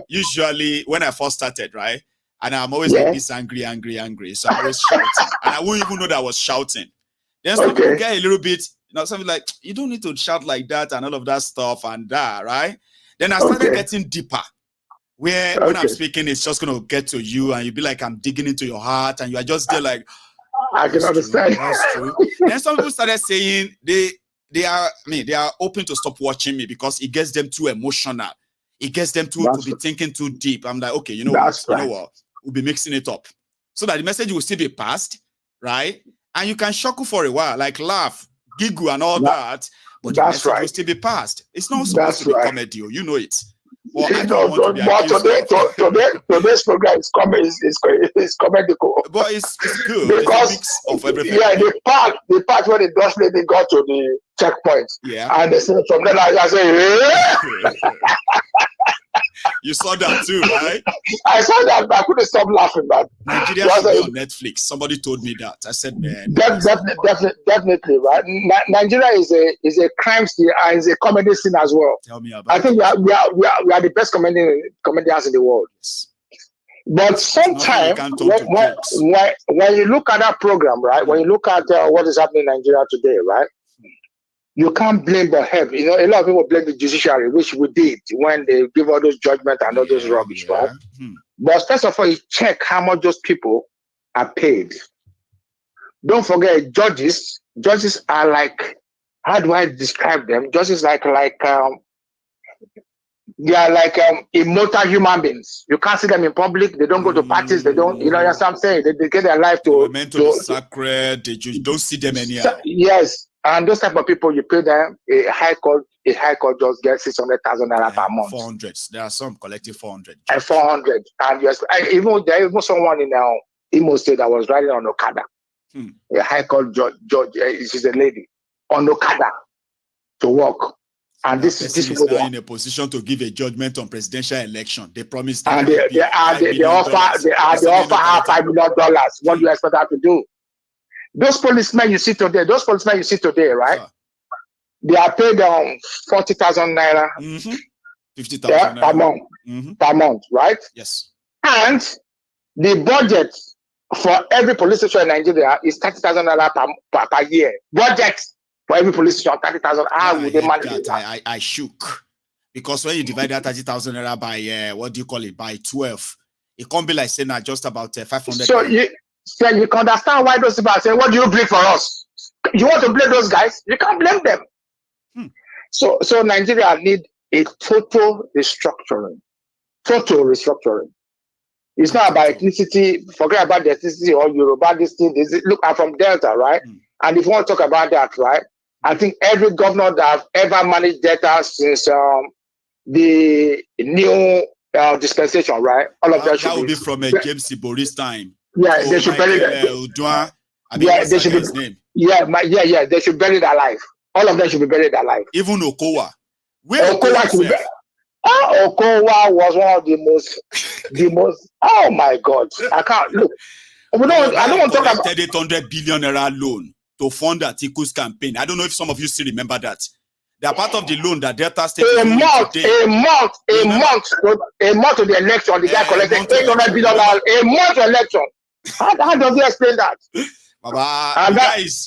Usually when I first started, right? And I'm always like this angry. So I'm always shouting. And I wouldn't even know that I was shouting. Then some people get a little bit, something like, you don't need to shout like that and all of that stuff and that, right? Then I started getting deeper. Where when I'm speaking, it's just going to get to you and you'll be like, I'm digging into your heart. And you are just there like, I can understand. That's true. Then some people started saying they are open to stop watching me because it gets them too emotional. It gets them to be thinking too deep. I'm like, okay, you know what? We'll be mixing it up. So that the message will still be passed, right? And you can chuckle for a while, like laugh, giggle and all that. But the message will still be passed. It's not supposed to be comedy, you know it. Well, I don't want to be accused today's program is comedical. But it's good. Because it's a mix of everything. Yeah, the part where the Dutch lady got to the checkpoint. Yeah. And they said from then I say, You saw that too, right? I saw that, but I couldn't stop laughing. But Nigeria should be on Netflix. Somebody told me that. I said, man. Definitely, right? Nigeria is a crime scene and is a comedy scene as well. Tell me about it. I think we are the best comedians in the world. Yes. But sometimes when you look at that program, right? When you look at what is happening in Nigeria today, right? You can't blame the head. A lot of people blame the judiciary, which we did when they give all those judgments and all those rubbish, right? But first of all, you check how much those people are paid. Don't forget, judges are like, how do I describe them? Judges they are like immortal human beings. You can't see them in public. They don't go to parties. They don't, that's what I'm saying. They get their life to meant to be sacred. You don't see them anyhow. Yes. And those type of people, you pay them a high court just gets 600,000 naira per month. 400. There are some collecting 400. And 400. And yes, even someone in Imo State that was riding on Okada. A high court judge, she's a lady on Okada to work. And this is now in a position to give a judgment on presidential election. They promised that. And they offer her $5 million. What do you expect her to do? Those policemen you see today, right? They are paid 40,000 naira, 50,000 per month, per month, right? Yes. And the budget for every police station in Nigeria is 30,000 naira per year. Budget for every police station, 30,000. How would they manage that? I shook because when you divide that 30,000 naira by what do you call it, by 12, it can't be like saying just about 500. So you can understand why those people are saying, what do you blame for us? You want to blame those guys? You can't blame them. So Nigeria need a total restructuring. It's not about ethnicity. Forget about the ethnicity or Yoruba. Look, I'm from Delta, right? And if you want to talk about that, right? I think every governor that have ever managed Delta since the new dispensation, right? All of that would be from James Ibori's time. Yeah, they should bury that. They should his name. They should bury it alive. All of them should be buried alive. Even Okowa. Okowa should be buried. Okowa was one of the most. Oh my God! I can't look. I don't want to talk about 800 billion naira loan to fund Atiku's campaign. I don't know if some of you still remember that. They are part of the loan that Delta State a month to the election. The guy collected 800 billion a month to election. How does he explain that? Baba,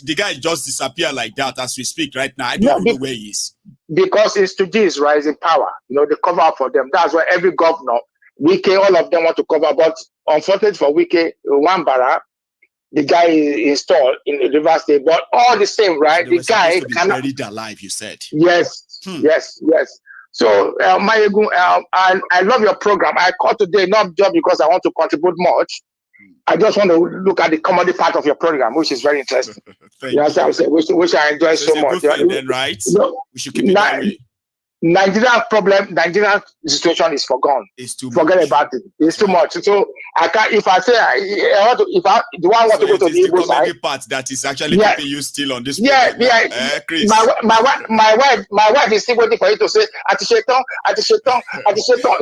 the guy just disappeared like that as we speak right now. I don't know where he is. Because it's to this rising power. They cover up for them. That's why every governor, Wike, all of them want to cover. But unfortunately for Wike, Wambara, the guy is installed in the River State. But all the same, right? So the guy cannot be buried alive, you said. Yes. So, Mayegun, I love your program. I called today not just because I want to contribute much. I just want to look at the comedy part of your program, which is very interesting. You know what I'm saying? Which I enjoy so much. Then, right? We should keep it that way. Nigerian situation is forgone. It's too Forget much. about it. It's too much. So I can't. If I say I want to, do I want to go to the Igbo side? Part that is actually keeping you still on this. Chris. My wife is still waiting for you to say Atisheton.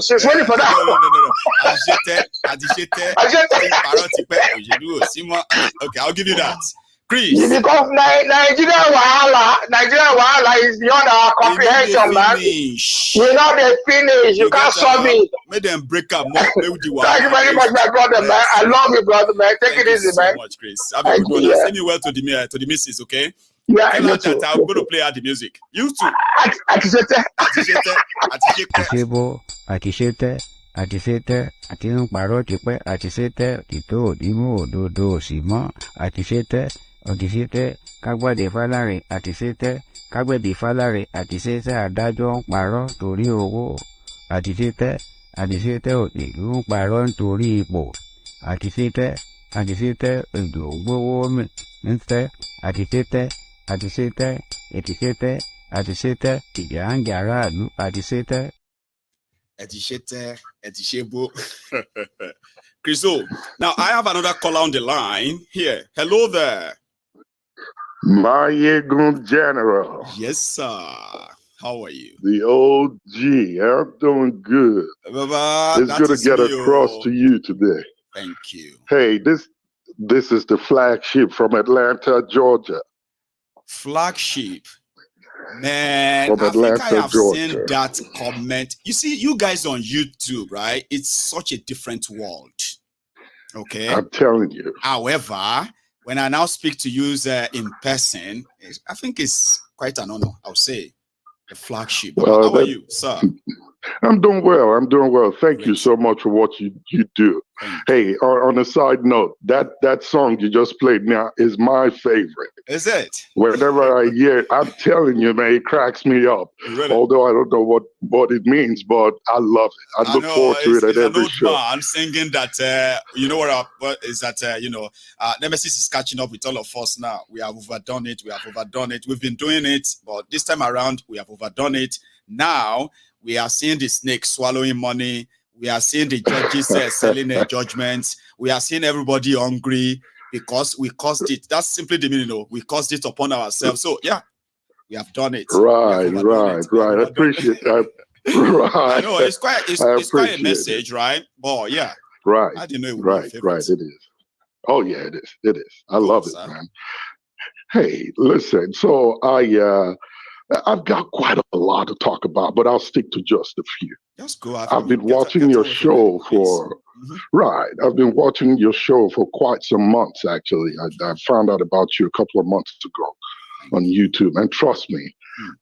She's waiting for that. Okay, I'll give you that. Chris. Because Nigeria wahala is beyond our comprehension, man. You know they finish. You can't solve it. Make them break up more. Thank you very much, my brother, man. I love you, brother, man. Take it easy, man. Thank you so much, Chris. Have a good one. Send me well to the missus, okay? Yeah, tell her that I'm going to play her the music. You too. Àtisẹ́tẹ́ àti ń parọ́ tipẹ́ àtisẹ́tẹ́ òtítọ́ òdìmú òdodo òsì mọ́ àtisẹ́tẹ́ kágbàdé fáláre kágbẹ̀bí fáláre àtisẹ́tẹ́ adájọ́ ń parọ́ torí owó àtisẹ́tẹ́ òtìlú ń parọ́ nítorí ipò àtisẹ́tẹ́ èdò gbówó mi ń tẹ́ àtisẹ́tẹ́ ìjà ń jà aráàlú àtisẹ́tẹ́. Chriso, now I have another caller on the line here. Hello there. Mayegun General. Yes, sir. How are you? The OG. I'm doing good. Baba, it's good to get across to you today. Thank you. Hey, this is the flagship from Atlanta, Georgia. Flagship. Man, I think I have seen that comment. You see, you guys on YouTube, right? It's such a different world. Okay? I'm telling you. However, when I now speak to you in person, I think it's quite an honor, I'll say. The flagship. How are you, sir? I'm doing well. Thank you so much for what you do. Hey, on a side note, that song you just played now is my favorite. Is it? Whenever I hear it, I'm telling you, man, it cracks me up. Really? Although I don't know what it means, but I love it. I look forward to it at every show. I'm singing that, you know what is that, Nemesis is catching up with all of us now. We have overdone it. We've been doing it, but this time around, we have overdone it. Now, we are seeing the snake swallowing money. We are seeing the judges selling their judgments. We are seeing everybody hungry because we caused it. That's simply the meaning. We caused it upon ourselves. So, yeah, we have done it. Right. I appreciate that. Right. No, it's quite a message, right? But, yeah. Right. I didn't know it would right. It is. Oh, yeah, it is. I love it, man. Hey, listen. So, I've got quite a lot to talk about, but I'll stick to just a few. Just go. I've been watching your show for I've been watching your show for quite some months. Actually, I found out about you a couple of months ago on YouTube, and trust me,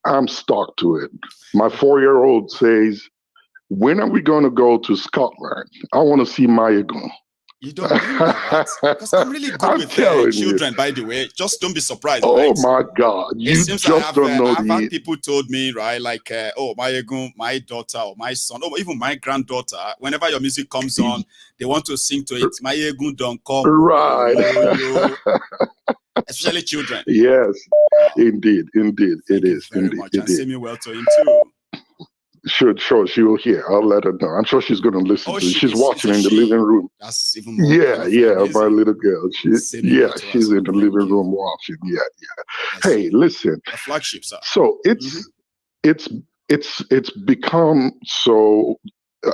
I'm stuck to it. My 4-year-old says, "When are we going to go to Scotland? I want to see Mayegun." You don't do that. Because I'm really good with children, by the way. Just don't be surprised. Oh, right? My God. You just don't know I've had people told me, right, like, Mayegun, my daughter or my son, or even my granddaughter, whenever your music comes on, they want to sing to it. Mayegun don't come. Right. Especially children. Yes, indeed. It is. Very much. And say me well to him too. Sure, she will hear. I'll let her know. I'm sure she's going to listen to it. She's watching in the living room. That's even more. Yeah, my little girl. She's in the living room watching. Yeah. Hey, listen. The flagship, sir. So it's become so.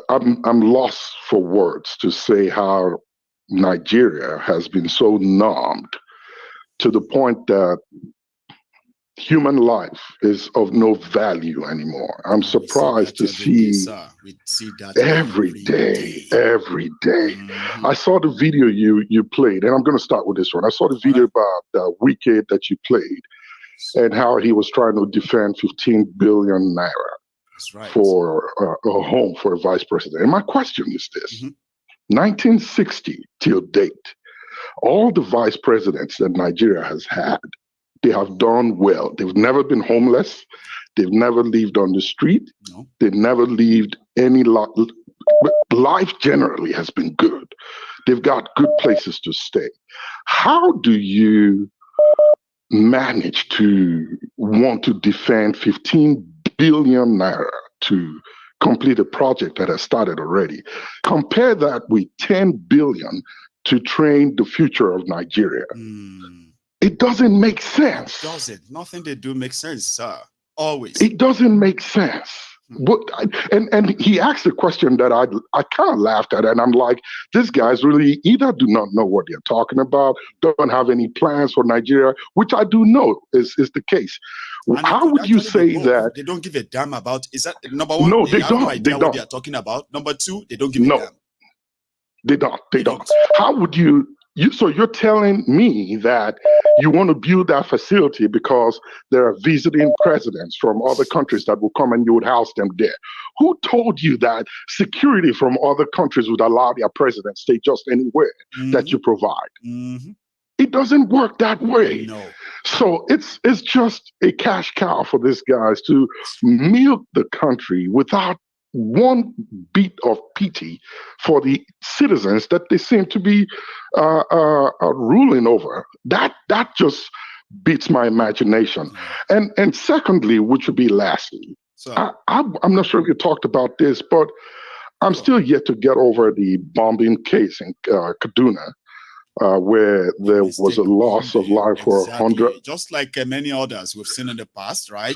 I'm lost for words to say how Nigeria has been so numbed to the point that human life is of no value anymore. I'm surprised to see that every day. I saw the video you played, and I'm going to start with this one. I saw the video about Wike that you played and how he was trying to defend 15 billion naira for a home for a vice president. And my question is this. 1960 till date, all the vice presidents that Nigeria has had, they have done well. They've never been homeless. They've never lived on the street. No. They've never lived any life generally has been good. They've got good places to stay. How do you manage to want to defend 15 billion naira to complete a project that has started already? Compare that with 10 billion to train the future of Nigeria. It doesn't make sense. Does it? Nothing they do makes sense, sir. Always. It doesn't make sense. But and he asked a question that I kind of laughed at, and I'm like, this guy's really either do not know what they're talking about, don't have any plans for Nigeria, which I do know is the case. And how would you say that they don't give a damn about? Is that number one? No, they have don't. No idea they what don't. they are talking about. Number two, they don't give a damn. They don't. How would you? So you're telling me that you want to build that facility because there are visiting presidents from other countries that will come and you would house them there. Who told you that security from other countries would allow their presidents stay just anywhere that you provide? It doesn't work that way. No. So it's just a cash cow for these guys to milk the country without one bit of pity for the citizens that they seem to be ruling over. That just beats my imagination. And secondly, which would be lastly, I'm not sure if you talked about this, but I'm still yet to get over the bombing case in Kaduna. Where there was a loss of life for 100. Just like many others we've seen in the past, right?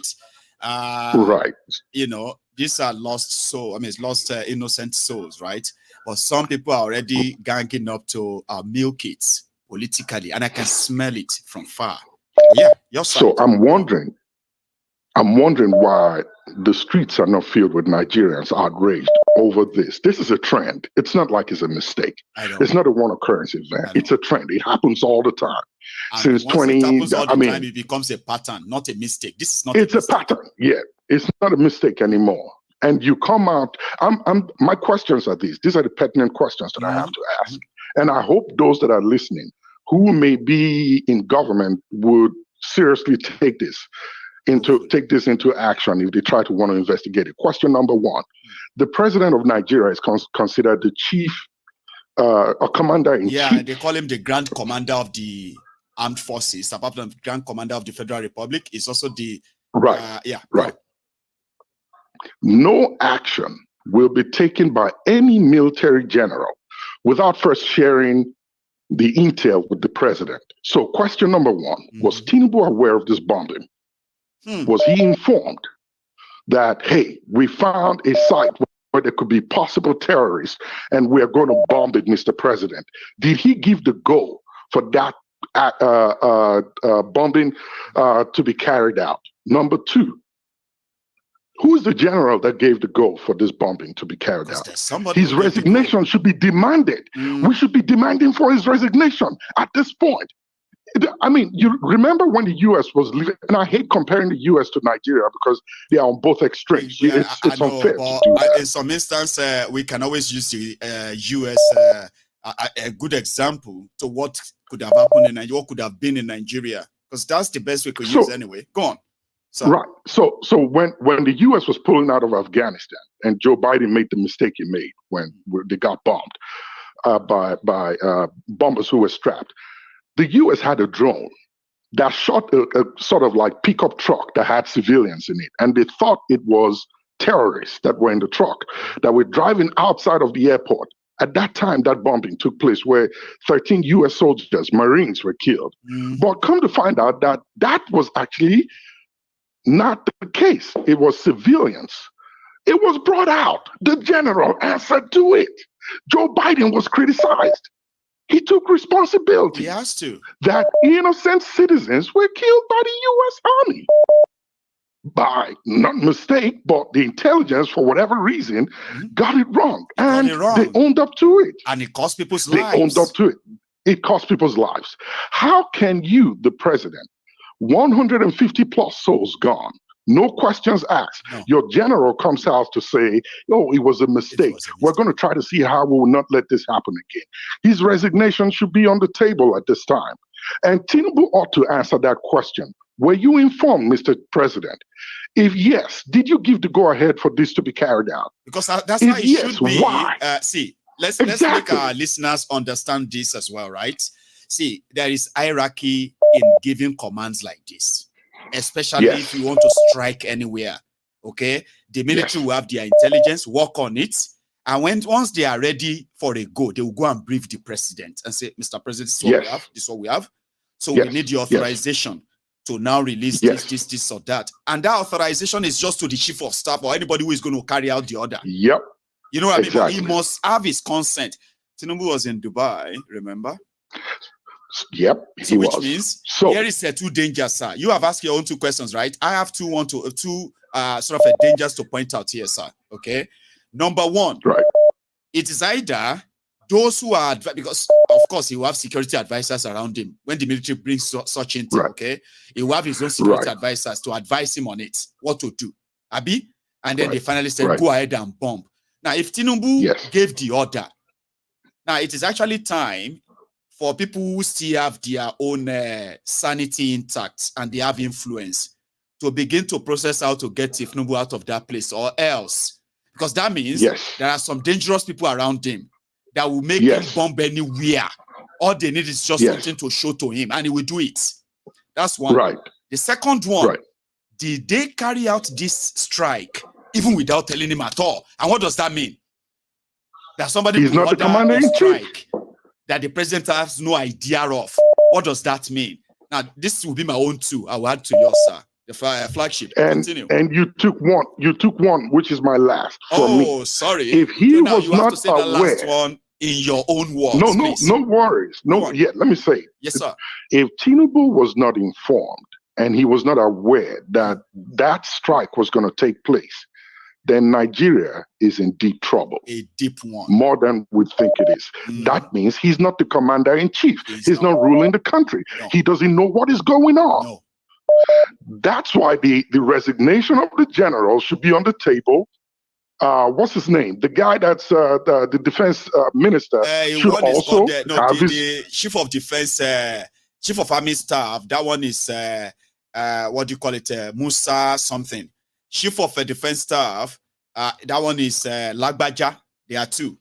Right. You know, these are lost souls. I mean, it's lost innocent souls, right? But some people are already ganging up to milk it politically, and I can smell it from far. Yeah, your side. So I'm wondering why the streets are not filled with Nigerians outraged over this. This is a trend. It's not like it's a mistake. It's not a one occurrence event. It's a trend. It happens all the time. And since 20, it happens all the time, it becomes a pattern, not a mistake. This is not. It's a pattern. Yeah, it's not a mistake anymore. And you come out. My questions are these. These are the pertinent questions that I have to ask. And I hope those that are listening, who may be in government, would seriously take this into action if they try to want to investigate it. Question number one: the president of Nigeria is considered the chief, a commander in chief. Yeah, they call him the Grand Commander of the Armed Forces. Apart from the Grand Commander of the Federal Republic, is also the right. No action will be taken by any military general without first sharing the intel with the president. So, question number one: was Tinubu aware of this bombing? Was he informed that, hey, we found a site where there could be possible terrorists and we're going to bomb it, Mr. President? Did he give the go for that bombing to be carried out? Number two, who is the general that gave the go for this bombing to be carried out? His resignation should be demanded. We should be demanding for his resignation at this point. I mean, you remember when the U.S. was leaving, and I hate comparing the U.S. to Nigeria because they are on both extremes. It's unfair to do that. In some instance, we can always use the U.S. A good example to what could have happened in Nigeria, what could have been in Nigeria, because that's the best we could use anyway. Go on. Right. So when the U.S. was pulling out of Afghanistan, and Joe Biden made the mistake he made when they got bombed by bombers who were strapped, the U.S. had a drone that shot a sort of like pickup truck that had civilians in it. And they thought it was terrorists that were in the truck that were driving outside of the airport. At that time, that bombing took place where 13 U.S. soldiers, Marines, were killed. But come to find out that was actually not the case. It was civilians. It was brought out. The general answered to it. Joe Biden was criticized. He took responsibility. He has to. That innocent citizens were killed by the U.S. Army. By not mistake, but the intelligence, for whatever reason, got it wrong. And they owned up to it. And it cost people's lives. They owned up to it. It cost people's lives. How can you, the president, 150 plus souls gone, no questions asked. No. Your general comes out to say, oh, it was a mistake. We're going to try to see how we will not let this happen again. His resignation should be on the table at this time. And Tinubu ought to answer that question. Were you informed, Mr. President? If yes, did you give the go-ahead for this to be carried out? Because that's how it should be. Why? Let's make our listeners understand this as well, right? See, there is hierarchy in giving commands like this. Especially if you want to strike anywhere, okay? The military will have their intelligence, work on it, and once they are ready for a go, they will go and brief the president and say, Mr. President, this is what we have, this is what we have. So we need your authorization. to now release this or that. And that authorization is just to the chief of staff or anybody who is going to carry out the order. Yep. You know what I mean? But he must have his consent. Tinubu was in Dubai, remember? Yep, so which means here is two dangers, sir. You have asked your own two questions, right? I have two sort of a dangers to point out here, sir. Okay. Number one, right. It is either those who are, because of course he will have security advisors around him when the military brings such intel, right. Okay? He will have his own security advisors to advise him on it, what to do. Abi? And then they finally said, go ahead and bomb. Now, if Tinubu gave the order, now it is actually time for people who still have their own sanity intact and they have influence to begin to process how to get Tinubu out of that place, or else. Because that means there are some dangerous people around him that will make him bomb anywhere. All they need is just something to show to him, and he will do it. That's one. Right. The second one, did they carry out this strike even without telling him at all? And what does that mean? That somebody will order a strike that the president has no idea of. What does that mean? Now, this will be my own two. I will add to yours, sir. The flagship. And continue. And you took one, which is my last. Oh, sorry. If he was you have not to say aware, the last one in your own words. No worries. Let me say. Yes, sir. If Tinubu was not informed and he was not aware that that strike was going to take place, then Nigeria is in deep trouble. A deep one. More than we think it is. That means he's not the commander-in-chief. He's not ruling the country. No. He doesn't know what is going on. No. That's why the resignation of the general should be on the table. What's his name? The guy that's the defense minister should also have the chief of defense, chief of army staff. That one is what do you call it? Musa something. Chief of defense staff. That one is Lagbaja. There are two.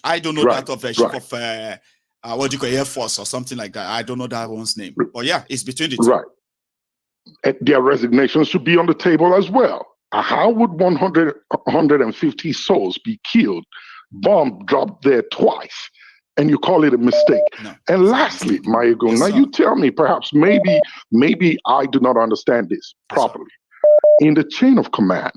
I don't know that of chief of what do you call Air Force or something like that. I don't know that one's name. But yeah, it's between the two. Right. Their resignation should be on the table as well. How would 150 souls be killed, bomb dropped there twice, and you call it a mistake? No. And lastly, Maego, now you tell me, perhaps maybe I do not understand this properly. In the chain of command,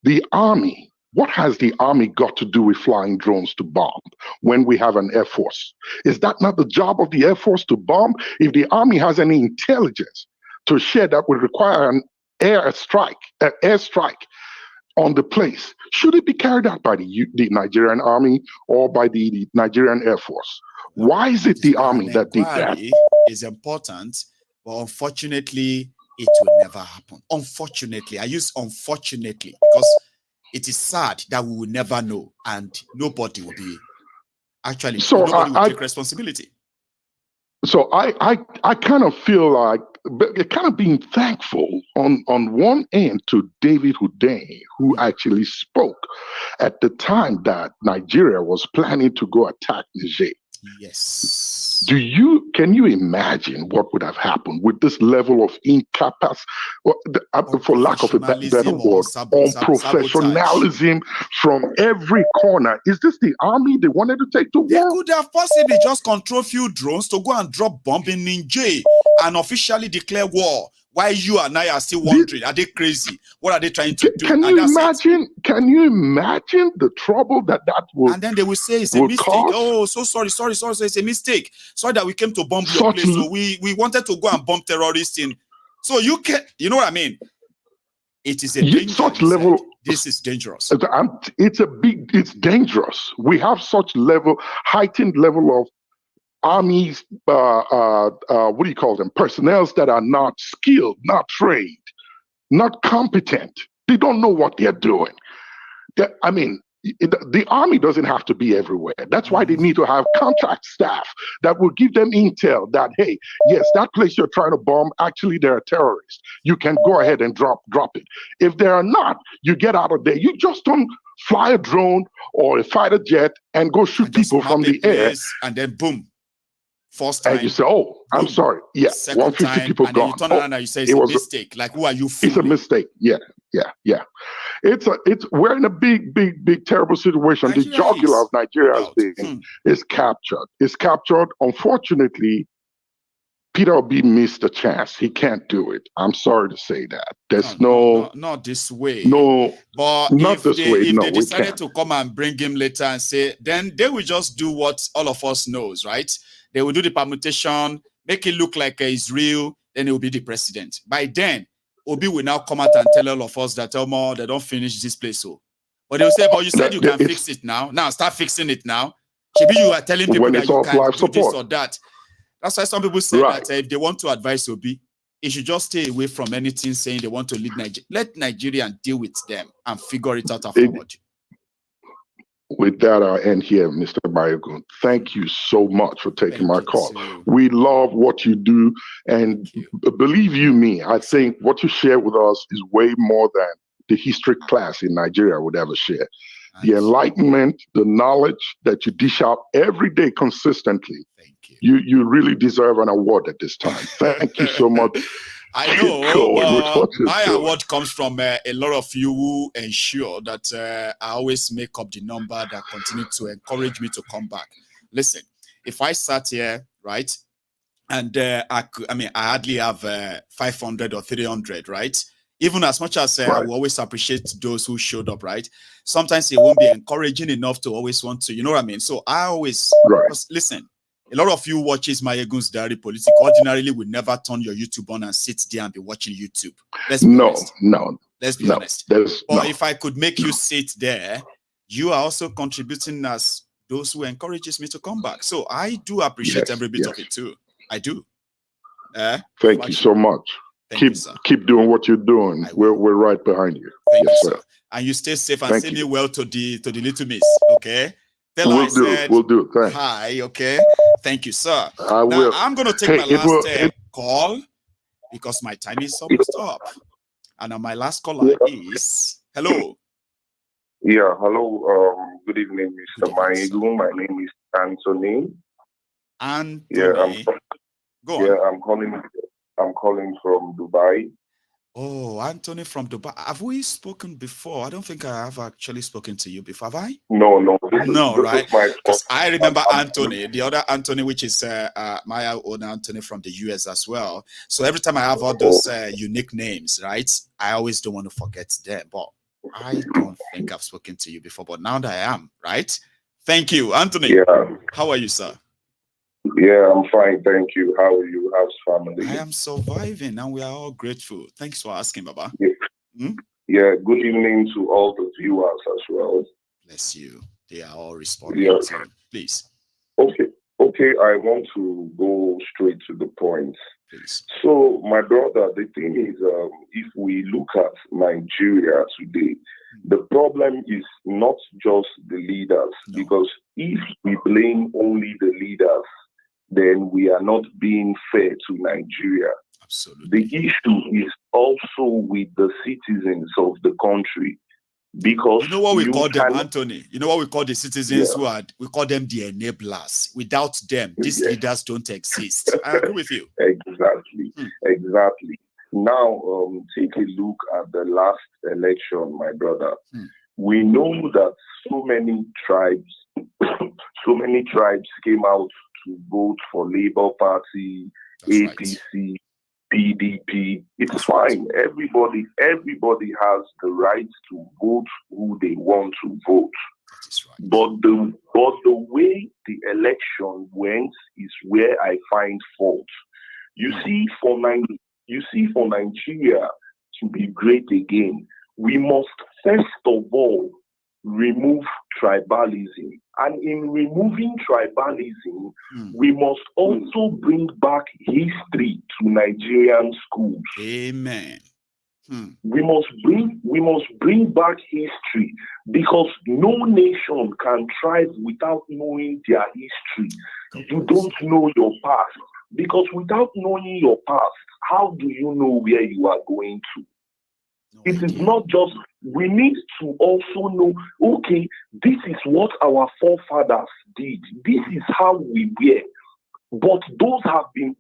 the army, what has the army got to do with flying drones to bomb when we have an air force? Is that not the job of the air force to bomb? If the army has any intelligence to share that would require an airstrike on the place, should it be carried out by the Nigerian army or by the Nigerian Air Force? Why is it the army that did that? Is important, but unfortunately, it will never happen. Unfortunately, I use unfortunately because it is sad that we will never know, and nobody will be nobody will take responsibility. So I kind of feel like kind of being thankful on one end to David Hundeyin, who actually spoke at the time that Nigeria was planning to go attack Niger. Yes. Can you imagine what would have happened with this level of incapacity, for lack of a better word, unprofessionalism from every corner? Is this the army they wanted to take to war? They could have possibly just controlled few drones to go and drop bomb in Niger and officially declare war. Why you and I are still wondering, are they crazy? What are they trying to do? Can you imagine the trouble that would? And then they will say it's a mistake. Cause? Oh, so sorry. It's a mistake. Sorry that we came to bomb your place. So we wanted to go and bomb terrorists in. So you know what I mean? It is a dangerous level. This is dangerous. It's dangerous. We have such heightened level of armies, what do you call them? Personnel that are not skilled, not trained, not competent. They don't know what they're doing. The army doesn't have to be everywhere. That's why they need to have contract staff that will give them intel that, hey, yes, that place you're trying to bomb, actually there are terrorists. You can go ahead and drop it. If there are not, you get out of there. You just don't fly a drone or a fighter jet and go shoot people from the air. And then boom. First time. And you say, oh, I'm sorry. Yeah, 150 people and gone. And then you turn around and you say it's a mistake. Like, who are you fooling? It's a mistake. Yeah. We're in a big, terrible situation. The jugular of Nigeria is captured. It's captured. Unfortunately, Peter Obi missed a chance. He can't do it. I'm sorry to say that. There's not this way. No, but not this way. If no, they decided to come and bring him later and say, then they will just do what all of us knows, right? They will do the permutation, make it look like it's real, then he will be the president. By then, Obi will now come out and tell all of us that, oh, they don't finish this place. So, but they will say, but you said you can fix it now. Now start fixing it now. Maybe you are telling people that you can do this or that. That's why some people say that if they want to advise Obi, he should just stay away from anything saying they want to lead Nigeria. Let Nigerians deal with them and figure it out afterward. With that, I'll end here, Mr. Bayogun. Thank you so much for taking my call. Too. We love what you do. And believe you me, I think what you share with us is way more than the history class in Nigeria would ever share. The enlightenment, the knowledge that you dish out every day consistently. You really deserve an award at this time. Thank you so much. I know, my award comes from a lot of you who ensure that I always make up the number that continue to encourage me to come back. Listen, if I sat here, right, and I hardly have 500 or 300, right? Even as much as I will always appreciate those who showed up, right? Sometimes it won't be encouraging enough to always want to, you know what I mean? So I always, listen, a lot of you watches Mayegun's Diary Politics ordinarily will never turn your YouTube on and sit there and be watching YouTube. Let's be honest. Let's be honest. But if I could make you sit there, you are also contributing as those who encourages me to come back. So I do appreciate every bit of it too. I do. Thank you so much. Keep doing what you're doing. We're right behind you. Thank you, sir. And you stay safe and send me well to the little miss. Okay. We'll do. Thanks. Hi. Okay. Thank you, sir. I will. I'm going to take my last call because my time is almost up. And my last caller is hello. Yeah. Hello. Good evening, Mr. Mayegun. My name is Anthony. Anthony. Go on. I'm calling from Dubai. Oh, Anthony from Dubai. Have we spoken before? I don't think I have actually spoken to you before, have I? No. Right? Because I remember Anthony, the other Anthony, which is my own Anthony from the US as well. So every time I have all those unique names, right? I always don't want to forget them. But I don't think I've spoken to you before. But now that I am, right? Thank you, Anthony. Yeah. How are you, sir? Yeah, I'm fine. Thank you. How are you? How's family? I am surviving and we are all grateful. Thanks for asking, Baba. Yeah, good evening to all the viewers as well. Bless you. They are all responding to you. Please. Okay, I want to go straight to the point. Please. So, my brother, the thing is, if we look at Nigeria today, the problem is not just the leaders, because if we blame only the leaders, then we are not being fair to Nigeria. Absolutely. The issue is also with the citizens of the country, because you know what we call them, Anthony? You know what we call the citizens we call them the enablers. Without them, these leaders don't exist. I agree with you. Exactly. Now, take a look at the last election, my brother. We know that so many tribes came out to vote for Labour Party, APC, PDP. It's fine. Everybody has the right to vote who they want to vote. But the way the election went is where I find fault. You see, for Nigeria to be great again, we must first of all remove tribalism. And in removing tribalism, we must also bring back history to Nigerian schools. Amen. We must bring back history, because no nation can thrive without knowing their history. You don't know your past, because without knowing your past, how do you know where you are going to? It is not just, we need to also know, okay, this is what our forefathers did. This is how we were. But those have been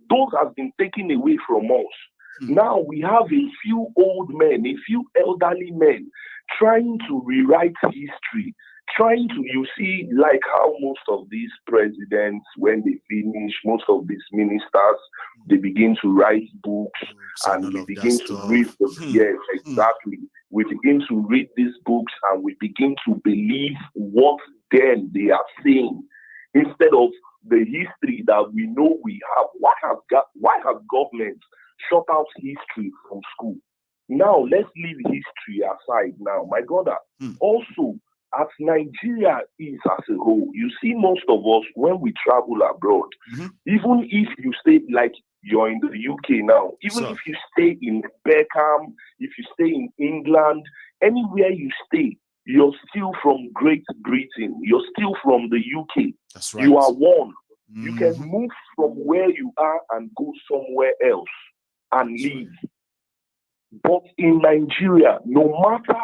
taken away from us. Now we have a few old men, a few elderly men trying to rewrite history. trying to, you see, like how most of these presidents, when they finish, most of these ministers, they begin to write books and we begin to read them. Yes, exactly. We begin to read these books and we begin to believe what then they are saying instead of the history that we know we have. Why have governments shut out history from school? Now, let's leave history aside now. My brother, also, as Nigeria is as a whole, you see most of us, when we travel abroad, even if you stay, like you're in the UK now, even if you stay in Beckham, if you stay in England, anywhere you stay, you're still from Great Britain. You're still from the UK. That's right. You are one. You can move from where you are and go somewhere else and live. But in Nigeria, no matter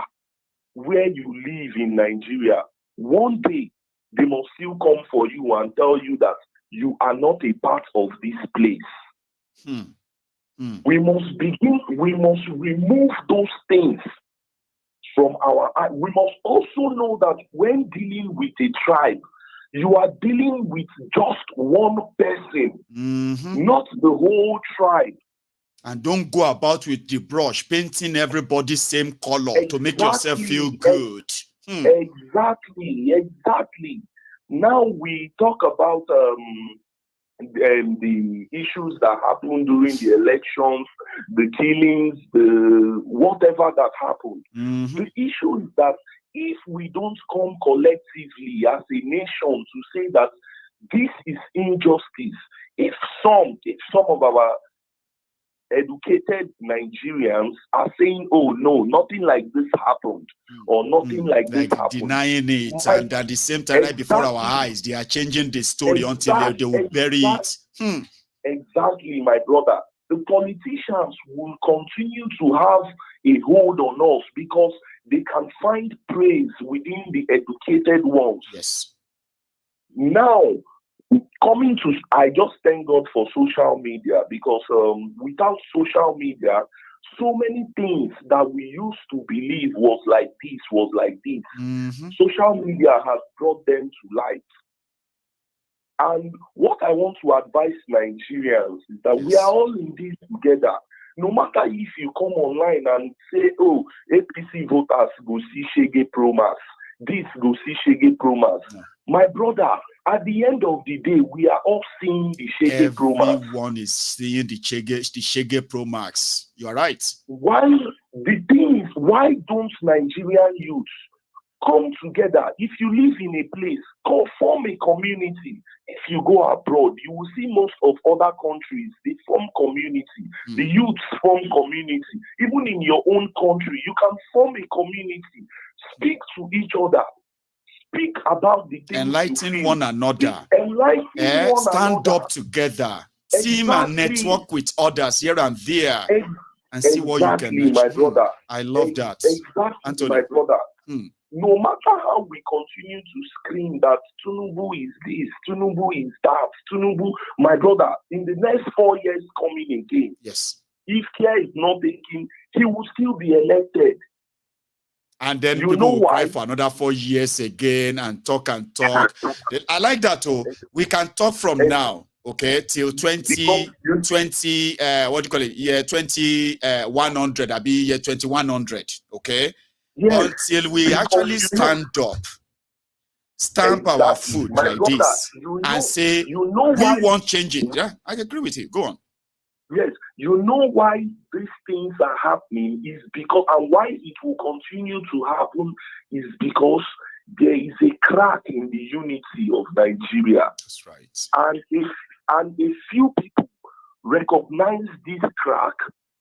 where you live in Nigeria, one day they must still come for you and tell you that you are not a part of this place. We must remove those things from our eyes. We must also know that when dealing with a tribe, you are dealing with just one person, not the whole tribe. And don't go about with the brush, painting everybody same color to make yourself feel good. Exactly. Now we talk about the issues that happened during the elections, the killings, the whatever that happened. The issue is that if we don't come collectively as a nation to say that this is injustice, if some of our educated Nigerians are saying, oh no, nothing like this happened, or nothing like this happened, denying it, and at the same time, right before our eyes, they are changing the story until they will bury it. Exactly, my brother. The politicians will continue to have a hold on us because they can find praise within the educated ones. Yes. Now, I just thank God for social media, because without social media, so many things that we used to believe was like this. Social media has brought them to light. And what I want to advise Nigerians is that we are all in this together. No matter if you come online and say, oh, APC voters go see Shege Promax, this go see Shege Promax. My brother, at the end of the day, we are all seeing the Shege Promax. Everyone is seeing the Shege Promax. You are right. Why don't Nigerian youths come together? If you live in a place, form a community. If you go abroad, you will see most of other countries, they form community. The youths form community. Even in your own country, you can form a community. Speak to each other. Speak about the things. Enlighten one another. Stand up together. Team and network with others here and there. And see what you can achieve. My brother. I love that. Exactly, Anthony. My brother. No matter how we continue to scream that Tinubu is this, Tinubu is that, Tinubu, my brother, in the next 4 years coming again, if care is not taken, he will still be elected. And then people will cry for another 4 years again and talk. I like that. We can talk from now, okay, till 2020, what do you call it? Year 2100, I'll be year 2100, okay? Yes. Until we actually stand up, stamp our foot like this, and say, we won't change it. Yeah, I agree with you. Go on. Yes, you know why these things are happening is because, and why it will continue to happen is because there is a crack in the unity of Nigeria. That's right. And a few people recognize this crack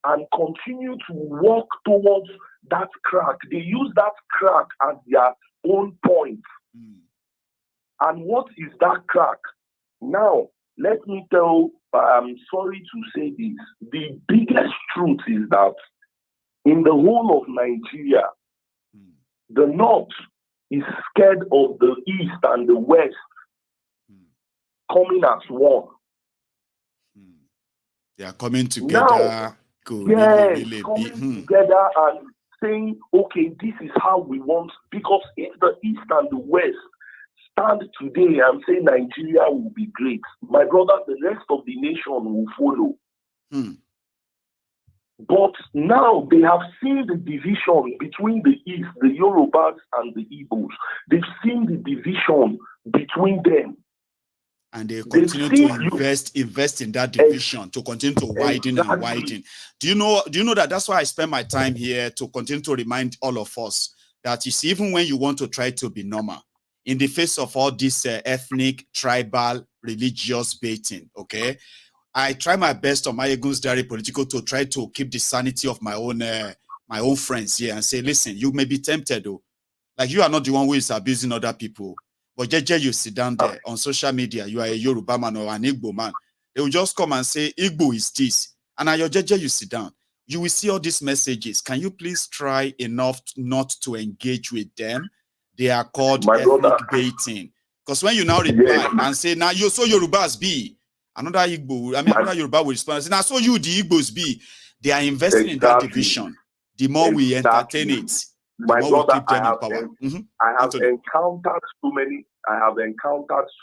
and continue to walk towards that crack. They use that crack as their own point. And what is that crack? Now, let me tell, I'm sorry to say this, the biggest truth is that in the whole of Nigeria, the North is scared of the East and the West coming as one. They are coming together. Now, coming together, and saying, okay, this is how we want, because if the East and the West stand today and say Nigeria will be great, my brother, the rest of the nation will follow. But now they have seen the division between the East, the Yorubas and the Igbos. They've seen the division between them. And they continue to invest in that division, to continue to widen and widen. Do you know that that's why I spend my time here, to continue to remind all of us that, you see, even when you want to try to be normal, in the face of all this ethnic, tribal, religious baiting, okay, I try my best on my Egun's Diary Political to try to keep the sanity of my own friends here and say, listen, you may be tempted though. Like, you are not the one who is abusing other people. But JJ, you sit down there on social media, you are a Yoruba man or an Igbo man. They will just come and say, Igbo is this. And at your JJ, you sit down. You will see all these messages. Can you please try enough not to engage with them? They are called ethnic baiting. Because when you now reply and say, now you so Yorubas be, another Yoruba will respond and say, now so you the Igbos be. They are investing in that division. The more we entertain it, my brother, I have encountered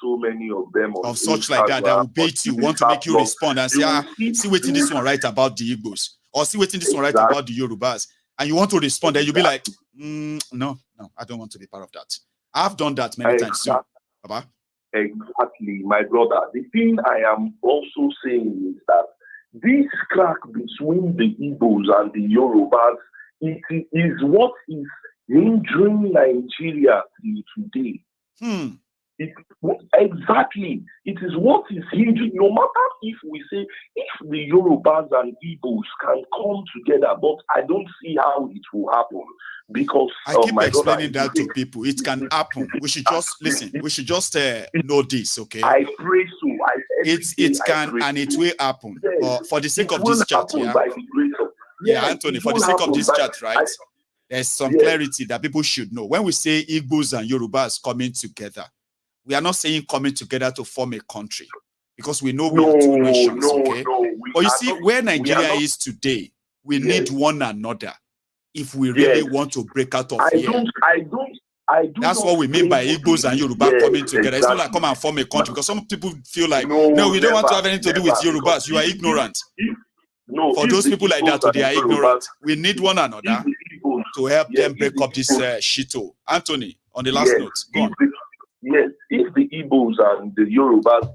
so many of them on of such Instagram, like that will bait you, want to make you respond and say, see waiting this one right about the Igbos, or see waiting this one right about the Yorubas, and you want to respond, and you'll be like, no, I don't want to be part of that. I've done that many times too. Baba? Exactly, my brother. The thing I am also saying is that this crack between the Igbos and the Yorubas, it is what is hindering Nigeria till today. Exactly. It is what is hindering, no matter if we say, if the Yorubas and Igbos can come together, but I don't see how it will happen. Because I keep explaining that to people. It can happen. We should just listen. We should just know this, okay? I pray so. It can and it will happen. Yes. But for the sake of this chat, Anthony, for the sake of this chat, right? There's some clarity that people should know. When we say Igbos and Yorubas coming together, we are not saying coming together to form a country, because we know we are two nations, okay? But you see, where Nigeria is today, we need one another if we really want to break out of here. That's what we mean by Igbos and Yoruba coming together. It's not like come and form a country, because some people feel like, no, we don't want to have anything to do with Yorubas. You are ignorant. For those people like that, they are ignorant. We need one another to help them break up this shito. Anthony, on the last note, go on. Yes, if the Igbos and the Yorubas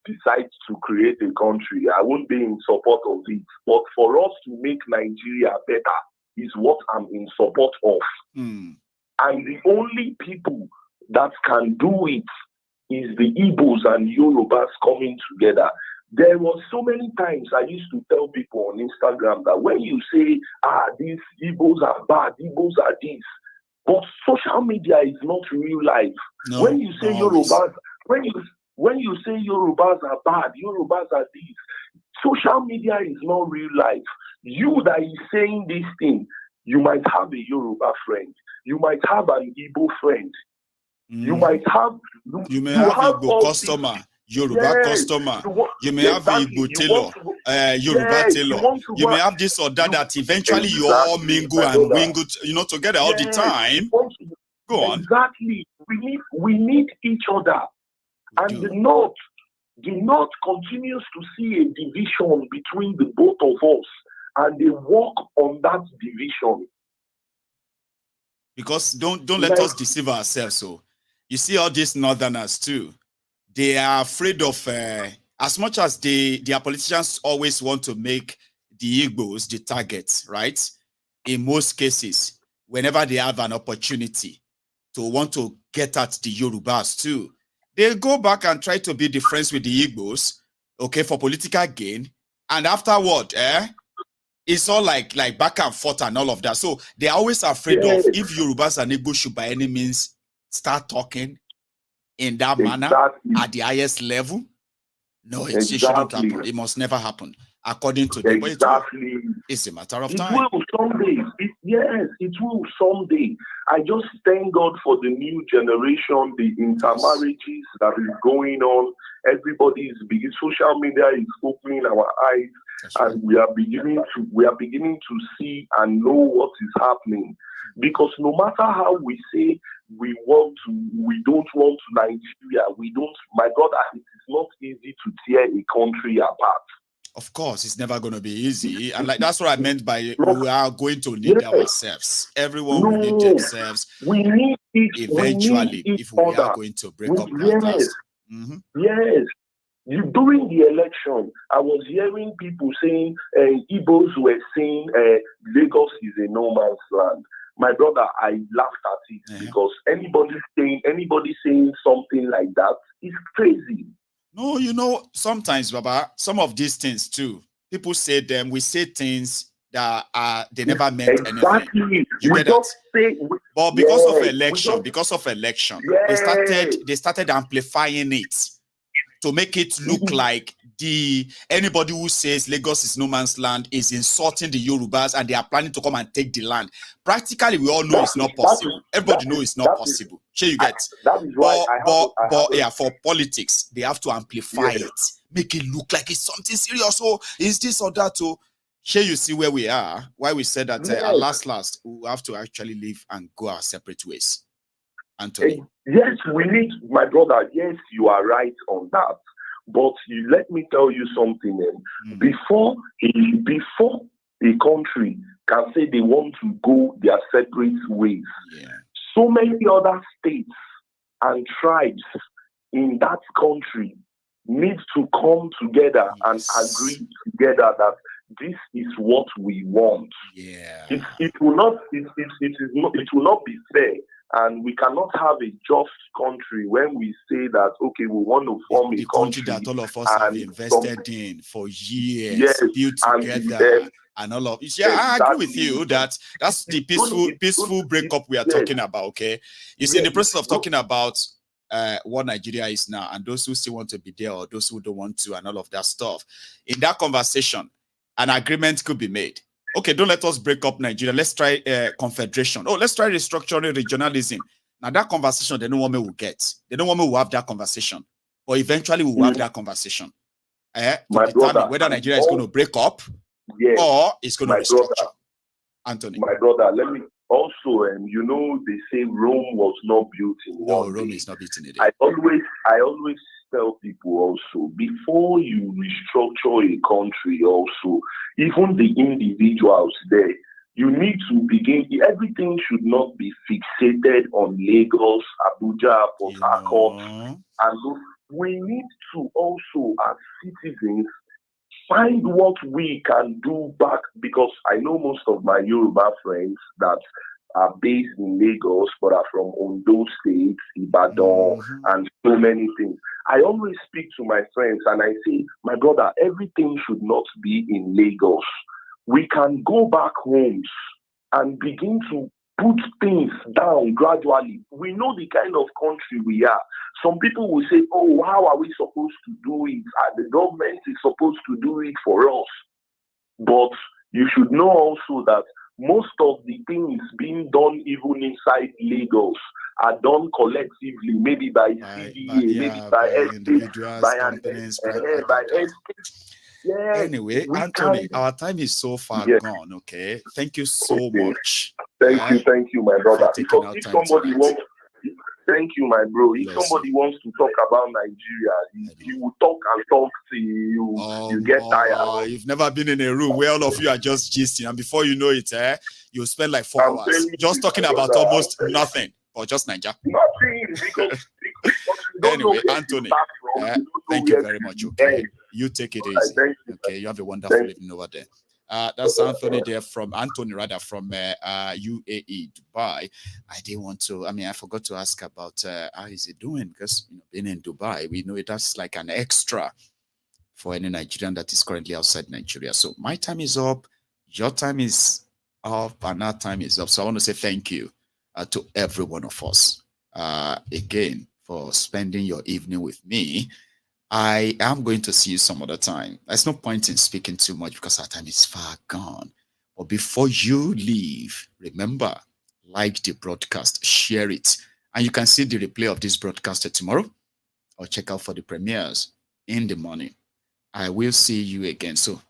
decide to create a country, I won't be in support of it. But for us to make Nigeria better is what I'm in support of. And the only people that can do it is the Igbos and Yorubas coming together. There were so many times I used to tell people on Instagram that when you say, these Igbos are bad, Igbos are this, but social media is not real life. No, when you say Yorubas, when you say Yorubas are bad, Yorubas are this, social media is not real life. You that is saying this thing, you might have a Yoruba friend, you might have an Igbo friend, you might have, you may have Igbo customer, Yoruba customer, you may have Igbo tailor, Yoruba tailor, you may have this or that eventually you all mingle and wingle, together all the time. Go on. Exactly. We need each other. And the North continues to see a division between the both of us, and they work on that division. Because don't let us deceive ourselves. So you see all these Northerners too. They are afraid of, as much as their politicians always want to make the Igbos the target, right? In most cases, whenever they have an opportunity to want to get at the Yorubas too, they go back and try to be the friends with the Igbos, okay, for political gain. And afterward, it's all like back and forth and all of that. So they're always afraid of, if Yorubas and Igbos should by any means start talking in that manner at the highest level, no, it shouldn't happen. It must never happen. according to them. Exactly. It's a matter of it time. Will someday. Yes, it will someday. I just thank God for the new generation, the intermarriages that is going on. Everybody is beginning. Social media is opening our eyes, and we are beginning to see and know what is happening. Because no matter how we say we don't want Nigeria, my brother, it is not easy to tear a country apart. Of course, it's never going to be easy. And like that's what I meant by we are going to need ourselves. Everyone will need themselves. We need it eventually if we are going to break up at last. Yes. During the election, I was hearing people saying, Igbos were saying Lagos is a no man's land. My brother, I laughed at it because anybody saying something like that is crazy. No, sometimes, Baba, some of these things too, people say them, we say things that they never meant anything. You get that? But because of election, they started amplifying it to make it look like anybody who says Lagos is no man's land is insulting the Yorubas and they are planning to come and take the land. Practically, we all know it's not possible. Everybody knows it's not possible. Sure, you get. That is why for politics, they have to amplify it, make it look like it's something serious. So is this or that? So here you see where we are. Why we said that at last we have to actually leave and go our separate ways. Anthony. Yes, we need, my brother. Yes, you are right on that. But let me tell you something. Before a country can say they want to go their separate ways, so many other states and tribes in that country need to come together and agree together that this is what we want. It will not be fair. And we cannot have a just country when we say that, okay, we want to form a country that all of us have invested in for years, built together, and all of it. Yeah, I agree with you that that's the peaceful breakup we are talking about, okay? You see, in the process of talking about what Nigeria is now, and those who still want to be there or those who don't want to, and all of that stuff, in that conversation, an agreement could be made. Okay, don't let us break up Nigeria. Let's try confederation. Let's try restructuring regionalism. Now, that conversation, they don't want me will get. They don't want me to have that conversation. But eventually, we will have that conversation. To determine whether Nigeria is going to break up or it's going to restructure. Anthony. My brother, let me also, they say Rome was not built in one day. Rome is not built in a day. I always tell people also, before you restructure a country also, even the individuals there, you need to begin, everything should not be fixated on Lagos, Abuja, Port Harcourt, and we need to also, as citizens, find what we can do back, because I know most of my Yoruba friends that are based in Lagos but are from Ondo State, Ibadan, and so many things. I always speak to my friends and I say, my brother, everything should not be in Lagos. We can go back homes and begin to put things down gradually. We know the kind of country we are. Some people will say, oh, how are we supposed to do it? The government is supposed to do it for us. But you should know also that most of the things being done even inside Lagos are done collectively, maybe by CDA, maybe by individuals, companies, Anyway, Anthony, our time is so far gone, okay? Thank you so much. Thank you, my brother. If somebody wants, thank you, my bro. If somebody wants to talk about Nigeria, he will talk and talk to you. You get tired. You've never been in a room where all of you are just gisting, and before you know it, you'll spend like 4 hours just talking about almost nothing, or just Nigeria. Nothing, because anyway, Anthony, thank you very much, okay? You take it easy. Okay, you have a wonderful evening over there. That's Anthony there from UAE, Dubai. I didn't want to, I forgot to ask about how is he doing, because being in Dubai, we know that's like an extra for any Nigerian that is currently outside Nigeria. So my time is up, your time is up, and our time is up. So I want to say thank you to every one of us again for spending your evening with me. I am going to see you some other time. There's no point in speaking too much because our time is far gone. But before you leave, remember, like the broadcast, share it. And you can see the replay of this broadcast tomorrow or check out for the premieres in the morning. I will see you again. So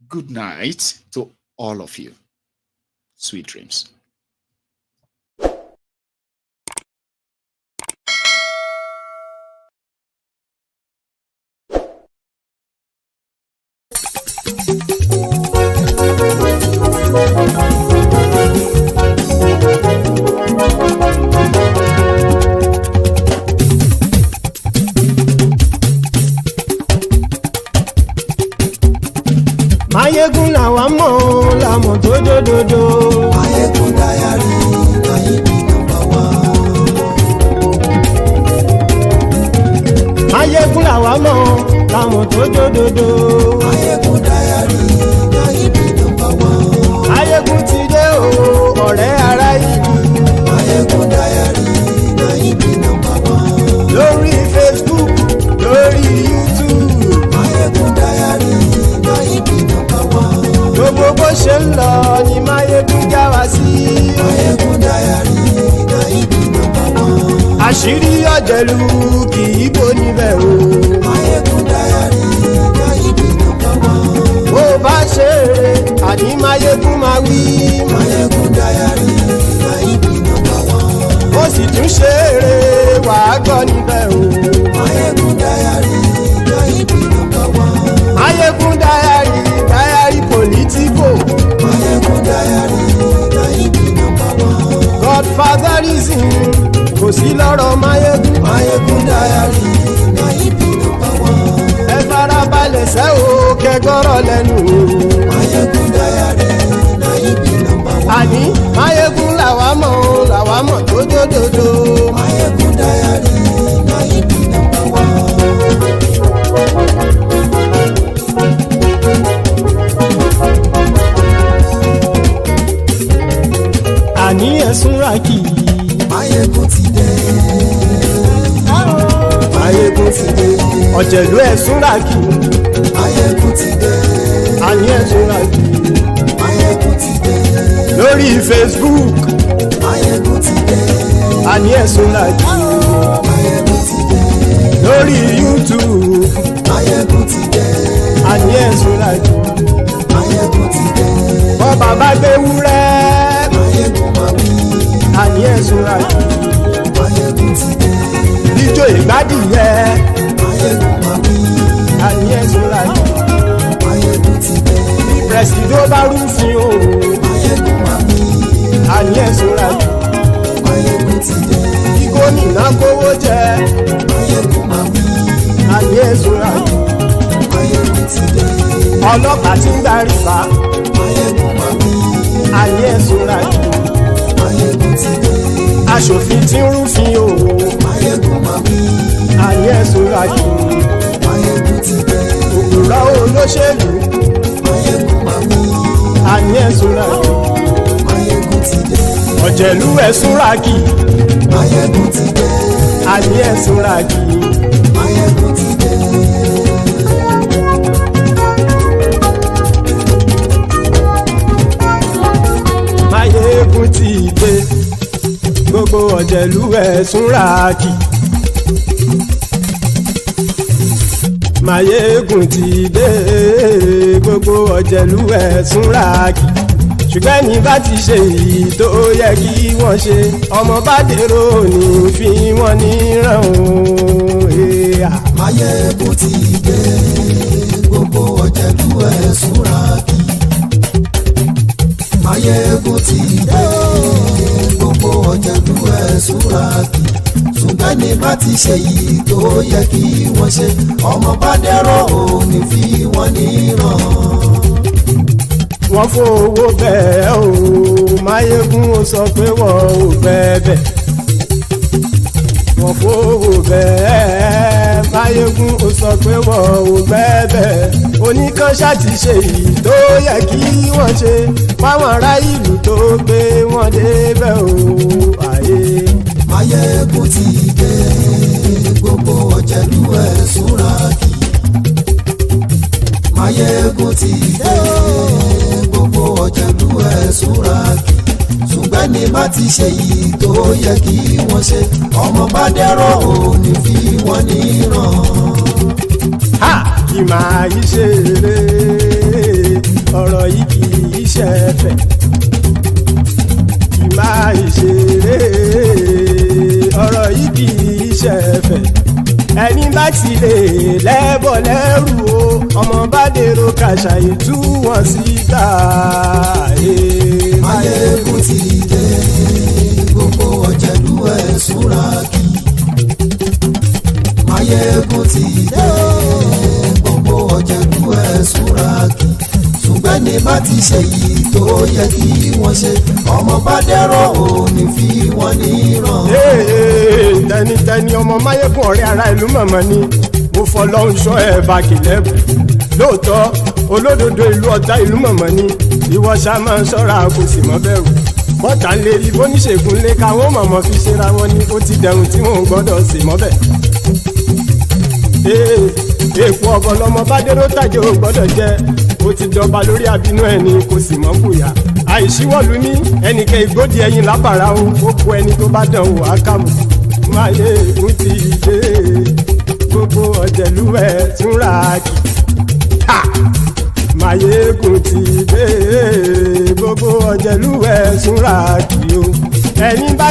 good night to all of you. Sweet dreams. Mayegun làwa mọ̀ làmọ̀ tó dòdòdò. Mayegun Diary Nayibi #1. Mayegun làwa mọ̀ làmọ̀ tó dòdòdò. Mayegun Diary Nayibi #1. Mayegun ti dé o ọ̀rẹ́ ara ìlú. Mayegun Diary Nayibi #1. Lórí Facebook lórí YouTube. Mayegun Diary Nayibi #1. Gbogbo bó ṣe ń lọ ni Mayegun já wa sí. Mayegun Diary Nayibi #1. Àṣírí ọ̀jẹ̀lú kì í bò níbẹ̀ o. Mayegun Diary Nayibi #1. Bó bá ṣe eré àní Mayegun máa wí. Mayegun Diary Nayibi #1. Ó sì tún ṣe eré wàá gbọ́ níbẹ̀ o. Mayegun Diary Nayibi #1. Mayegun Diary politico. Mayegun Diary Nayibi #1. Godfatherism kò sí lọ́rọ̀ Mayegun. Mayegun Diary Nayibi #1. Ẹ farabalẹ̀ sẹ́ o kẹgọ́rọ̀ lẹ́nu o. Mayegun Diary Nayibi #1. Àní Mayegun làwa mọ̀ tó dòdòdò. Mayegun Diary Nayibi #1. Àní ẹ̀sùn ràkì. Mayegun ti dé. Mayegun ti dé. Ọ̀jẹ̀lú ẹ̀sùn ràkì. Mayegun ti dé. Àní ẹ̀sùn ràkì. Mayegun ti dé. Lórí Facebook. Mayegun ti dé. Àní ẹ̀sùn ràkì. Mayegun ti dé. Lórí YouTube. Mayegun ti dé. Àní ẹ̀sùn ràkì. Mayegun ti dé. Bọ́ bàbá gbé wúrẹ́. Mayegun máa wí. Àní ẹ̀sùn ràkì. Mayegun ti dé. Ijó ìgbádìyẹ. Mayegun máa wí. Àní ẹ̀sùn ràkì. Mayegun ti dé. Presido bá rúfin o. Mayegun máa wí. Àní ẹ̀sùn ràkì. Mayegun ti dé. Kí gómìnà kówó jẹ. Mayegun máa wí. Àní ẹ̀sùn ràkì. Mayegun ti dé. Ọlọ́pàá tí ń darí bá. Mayegun máa wí. Àní ẹ̀sùn ràkì. Mayegun ti dé. Aṣòfin tí ń rúfin o. Mayegun máa wí. Àní ẹ̀sùn ràkì. Mayegun ti dé. Òpùrọ́ olóṣèlú. Mayegun máa wí. Àní ẹ̀sùn ràkì. Mayegun ti dé. Ọ̀jẹ̀lú ẹ̀sùn ràkì. Mayegun ti dé. Àní ẹ̀sùn ràkì. Mayegun ti dé. Mayegun ti dé. Gbogbo ọ̀jẹ̀lú ẹ̀sùn ràkì. Mayegun ti dé. Gbogbo ọ̀jẹ̀lú ẹ̀sùn ràkì. Ṣùgbọ́n ní bá ti ṣe èyí tó yẹ kí wọ́n ṣe, ọmọ bá dèrò ní fi wọ́n níran o. Mayegun ti dé. Gbogbo ọ̀jẹ̀lú ẹ̀sùn ràkì. Mayegun ti dé. Gbogbo ọ̀jẹ̀lú ẹ̀sùn ràkì. Ṣùgbọ́n ní bá ti ṣe èyí tó yẹ kí wọ́n ṣe, ọmọ bá dèrò ní fi wọ́n níran. Wọ́n fowó bẹ́ẹ̀ o, Mayegun ó sọ pé wọ́n ò bẹ́ẹ̀. Wọ́n fowó bẹ́ẹ̀, Mayegun ó sọ pé wọ́n ò bẹ́ẹ̀. Oníkanṣá ti ṣe èyí tó yẹ kí wọ́n ṣe, fáwọn ará ìlú tó gbé wọn débẹ̀ o. Ayé. Mayegun ti dé. Gbogbo ọ̀jẹ̀lú ẹ̀sùn ràkì. Máyégún ti dé gbogbo ọ̀jẹ̀lú ẹ̀ súra kì ṣùgbọ́n ní bá ti ṣe yìí tó yẹ kí wọ́n ṣe ọmọ bá dẹ́rọ̀ ò ní fi wọ́n níran. Kì máa yí ṣe eré ọ̀rọ̀ yìí kì í ṣe ẹ̀fẹ̀. Kì máa yí ṣe eré ọ̀rọ̀ yìí kì í ṣe ẹ̀fẹ̀. Ẹni bá ti lè lẹ́bọ̀ lẹ́rù o ọmọ bá dèrò kàṣàyè tú wọn síta. Máyégún ti dé gbogbo ọ̀jẹ̀lú ẹ̀ súra kì. Máyégún ti dé gbogbo ọ̀jẹ̀lú ẹ̀ súra kì ṣùgbọ́n ní bá ti ṣe yìí tó yẹ kí wọ́n ṣe ọmọ bá dẹ́rọ̀ ò ní fi wọ́n níran. Tẹnitẹni ọmọ Máyégún ọ̀rẹ́ ara ìlú mọ̀mọ́ ni mo fọlọ́run ṣọ́ ẹ̀ bá kìlẹ́bù lóòótọ́ olódodo ìlú ọ̀tá ìlú mọ̀mọ́ ni ìwọ ṣá máa ń ṣọ́ra kò sì mọ́ bẹ̀rù bọ́tà ń lè rí bóníṣègùn lé káwọn mọ̀mọ́ fi ṣera wọn ni ó ti dẹ̀rùn tí wọn ò gbọ́dọ̀ sè mọ́bẹ̀. Èèpo ọ̀bọ lọmọ bá dérò tàjẹ́ ò gbọ́dọ̀ jẹ́ ó ti dọba lórí àbínú ẹni kò sì mọ́ bùyà àìsíwọ́lu ní ẹnìkẹ́ ìgbódì ẹyin lábàrá o ó kó ẹni tó bá dán o àkàmù. Máyégún ti dé gbogbo ọ̀jẹ̀lú ẹ̀ túnra kì. Máyégún ti dé gbogbo ọ̀jẹ̀lú ẹ̀ túnra kì o ẹni bá